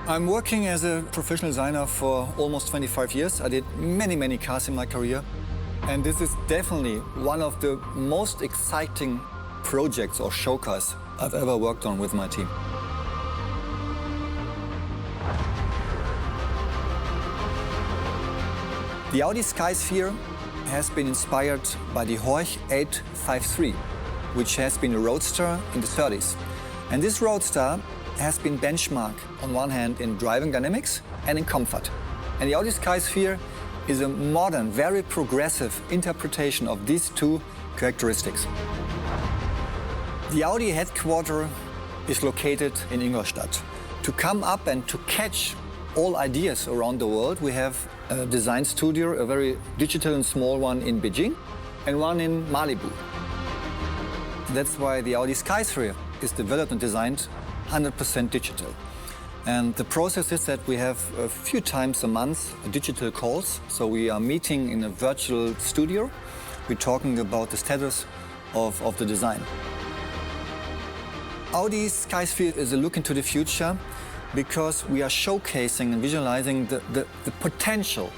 I'm working as a professional designer for almost 25 years. I did many cars in my career. And this is definitely one of the most exciting projects or show cars I've ever worked on with my team. The Audi Skysphere has been inspired by the Horch 853, which has been a roadster in the 30s. And this roadster has been benchmarked on one hand in driving dynamics and in comfort. And the Audi Skysphere is a modern, very progressive interpretation of these two characteristics. The Audi headquarters is located in Ingolstadt. To come up and to catch all ideas around the world, we have a design studio, a very digital and small one in Beijing and one in Malibu. That's why the Audi Skysphere is developed and designed 100% digital. And the process is that we have a few times a month digital calls. So we are meeting in a virtual studio. We're talking about the status of the design. Audi Skysphere is a look into the future because we are showcasing and visualizing the potential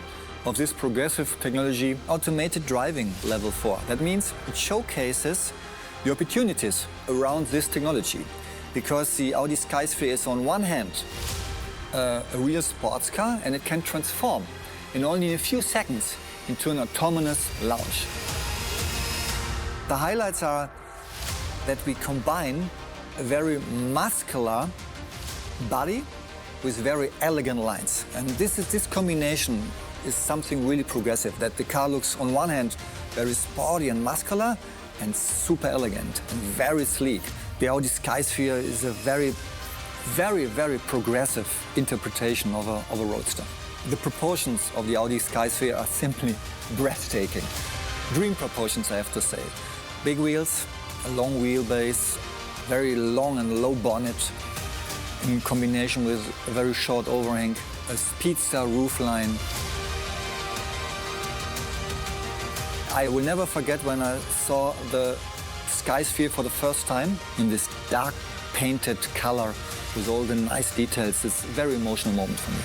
of this progressive technology, automated driving level 4. That means it showcases the opportunities around this technology. Because the Audi Skysphere is on one hand a real sports car, and it can transform in only a few seconds into an autonomous lounge. The highlights are that we combine a very muscular body with very elegant lines. And this combination is something really progressive, that the car looks on one hand very sporty and muscular and super elegant and very sleek. The Audi Skysphere is a very progressive interpretation of a roadster. The proportions of the Audi Skysphere are simply breathtaking. Dream proportions, I have to say. Big wheels, a long wheelbase, very long and low bonnet, in combination with a very short overhang, a speedster roofline. I will never forget when I saw the Skysphere for the first time in this dark painted color with all the nice details. It's a very emotional moment for me.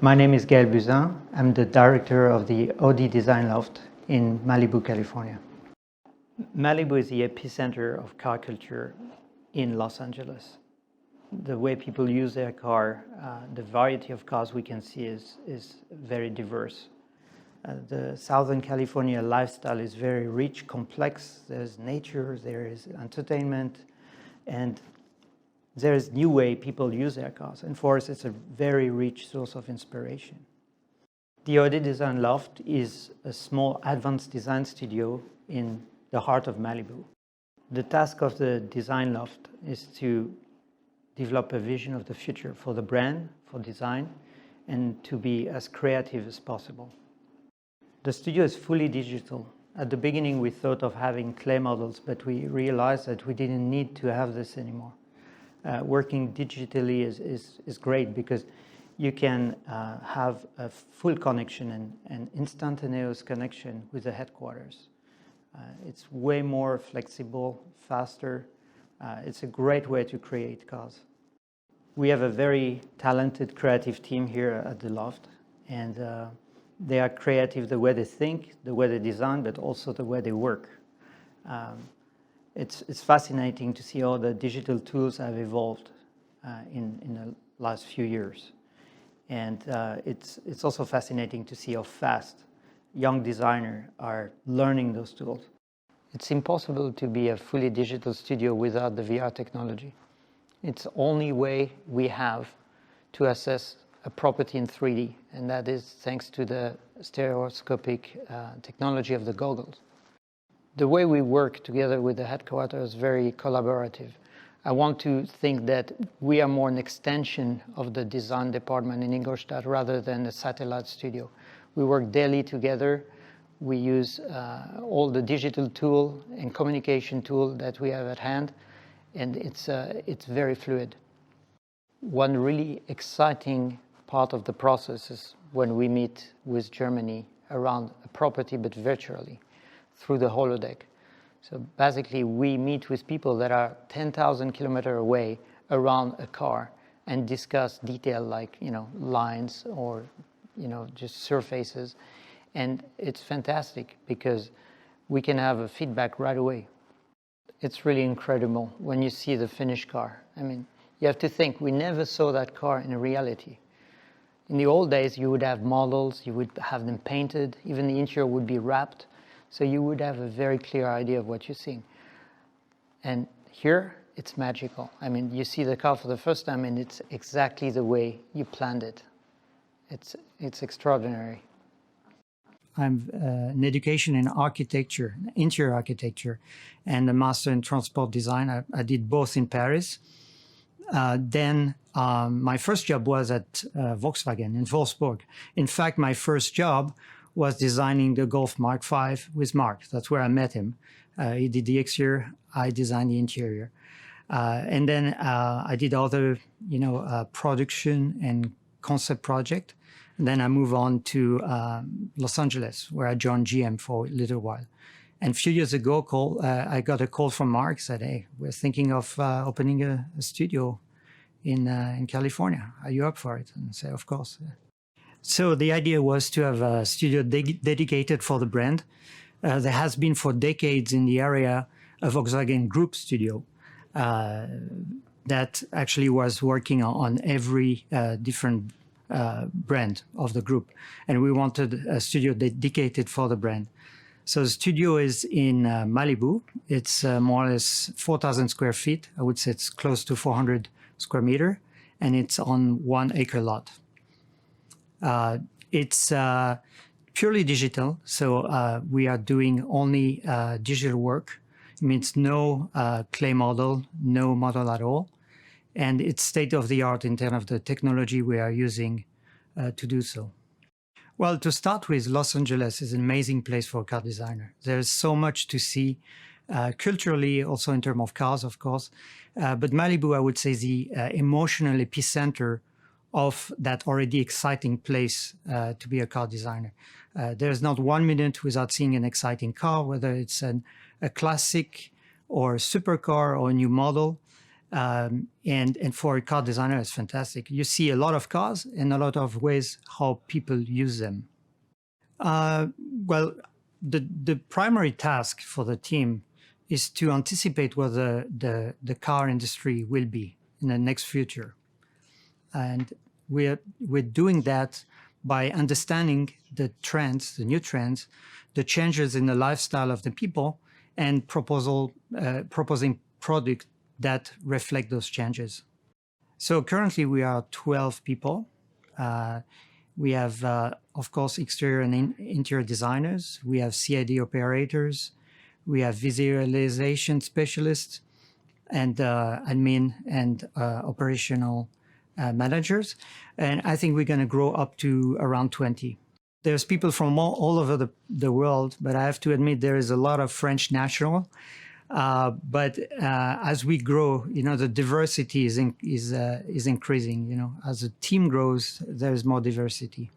My name is Gaël Buzyn. I'm the director of the Audi Design Loft in Malibu, California. Malibu is the epicenter of car culture in Los Angeles. The way people use their car, the variety of cars we can see is very diverse. The Southern California lifestyle is very rich, complex. There's nature, there is entertainment, and there is new way people use their cars. And for us, it's a very rich source of inspiration. The Audi Design Loft is a small advanced design studio in the heart of Malibu. The task of the Design Loft is to develop a vision of the future for the brand, for design, and to be as creative as possible. The studio is fully digital. At the beginning, we thought of having clay models, but we realized that we didn't need to have this anymore. Working digitally is great because you can have a full connection and instantaneous connection with the headquarters. It's way more flexible, faster. It's a great way to create cars. We have a very talented creative team here at the Loft, and they are creative the way they think, the way they design, but also the way they work. It's fascinating to see how the digital tools have evolved in the last few years. And it's also fascinating to see how fast young designers are learning those tools. It's impossible to be a fully digital studio without the VR technology. It's the only way we have to assess a property in 3D, and that is thanks to the stereoscopic technology of the goggles. The way we work together with the headquarters is very collaborative. I want to think that we are more an extension of the design department in Ingolstadt rather than a satellite studio. We work daily together. We use all the digital tool and communication tool that we have at hand, and it's very fluid. One really exciting part of the process is when we meet with Germany around a property, but virtually. through the holodeck. So basically, we meet with people that are 10,000 kilometers away around a car and discuss detail like, lines or, just surfaces. And it's fantastic because we can have a feedback right away. It's really incredible when you see the finished car. I mean, you have to think, we never saw that car in reality. In the old days, you would have models, you would have them painted, even the interior would be wrapped, so you would have a very clear idea of what you're seeing. And here, it's magical. I mean, you see the car for the first time and it's exactly the way you planned it. It's extraordinary. I'm an education in architecture, interior architecture, and a master in transport design. I did both in Paris. Then my first job was at Volkswagen in Wolfsburg. In fact, my first job was designing the Golf Mark V with Mark. That's where I met him. He did the exterior, I designed the interior. And then I did other, production and concept project. And then I moved on to Los Angeles, where I joined GM for a little while. And a few years ago, I got a call from Mark, said, "Hey, we're thinking of opening a studio in California. Are you up for it?" And I said, "Of course." So the idea was to have a studio dedicated for the brand. There has been for decades in the area a Volkswagen Group studio that actually was working on every different brand of the group. And we wanted a studio dedicated for the brand. So the studio is in Malibu. It's more or less 4,000 square feet. I would say it's close to 400 square meter, and it's on 1 acre lot. It's purely digital, so we are doing only digital work. It means no clay model, no model at all. And it's state-of-the-art in terms of the technology we are using to do so. Well, to start with, Los Angeles is an amazing place for a car designer. There's so much to see, culturally, also in terms of cars, of course. But Malibu, I would say, is the emotional epicenter of that already exciting place to be a car designer. There's not 1 minute without seeing an exciting car, whether it's a classic or a supercar or a new model. And for a car designer, it's fantastic. You see a lot of cars and a lot of ways how people use them. Well, the primary task for the team is to anticipate what the car industry will be in the next future. And we're doing that by understanding the trends, the new trends, the changes in the lifestyle of the people, and proposing products that reflect those changes. So currently we are 12 people. We have, of course, exterior and interior designers. We have CAD operators. We have visualization specialists and admin and operational managers. And I think we're going to grow up to around 20. There's people from all over the world, but I have to admit there is a lot of French national. But as we grow, the diversity is increasing. As the team grows, there's more diversity.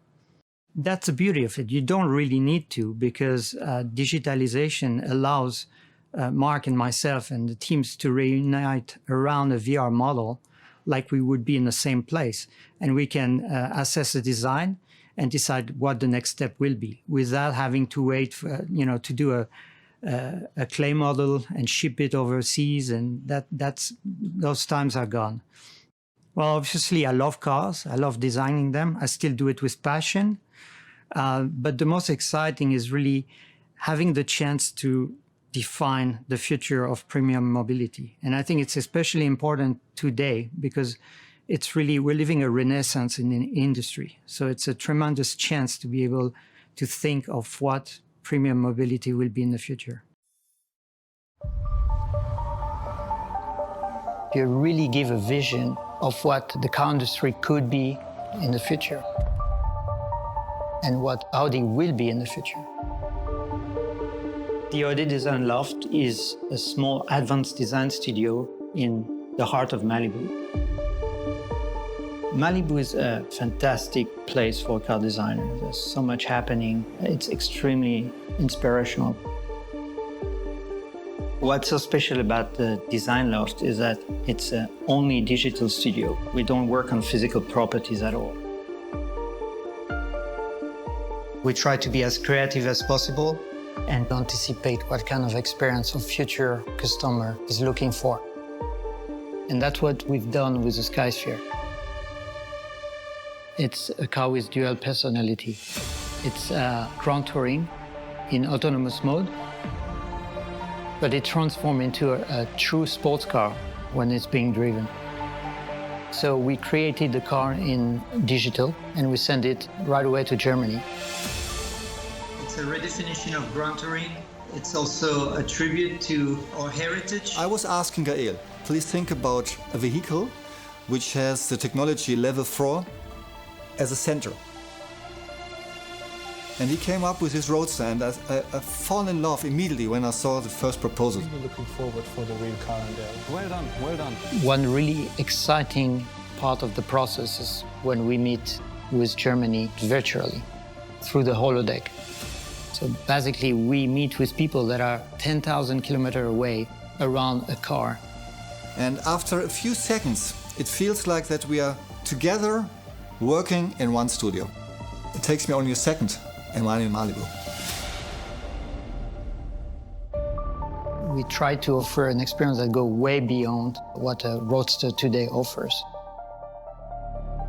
That's the beauty of it. You don't really need to, because digitalization allows Mark and myself and the teams to reunite around a VR model like we would be in the same place. And we can assess the design and decide what the next step will be without having to wait for, to do a clay model and ship it overseas, and those times are gone. Well, obviously, I love cars. I love designing them. I still do it with passion. But the most exciting is really having the chance to define the future of premium mobility. And I think it's especially important today because we're living a renaissance in the industry. So it's a tremendous chance to be able to think of what premium mobility will be in the future. You really give a vision of what the car industry could be in the future and what Audi will be in the future. The Audi Design Loft is a small advanced design studio in the heart of Malibu. Malibu is a fantastic place for a car designer. There's so much happening. It's extremely inspirational. What's so special about the Design Loft is that it's an only digital studio. We don't work on physical properties at all. We try to be as creative as possible and anticipate what kind of experience a future customer is looking for. And that's what we've done with the Skysphere. It's a car with dual personality. It's ground touring in autonomous mode, but it transforms into a true sports car when it's being driven. So we created the car in digital and we sent it right away to Germany. It's a redefinition of ground touring. It's also a tribute to our heritage. I was asking Gael, please think about a vehicle which has the technology level 4 as a center. And he came up with his roadster, and I fall in love immediately when I saw the first proposal. Really looking forward for the real car in there. Well done, well done. One really exciting part of the process is when we meet with Germany virtually through the holodeck. So basically, we meet with people that are 10,000 kilometers away around a car. And after a few seconds, it feels like that we are together working in one studio. It takes me only a second, and I'm in Malibu. We try to offer an experience that goes way beyond what a roadster today offers.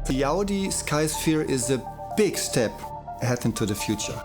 The Audi Skysphere is a big step ahead into the future.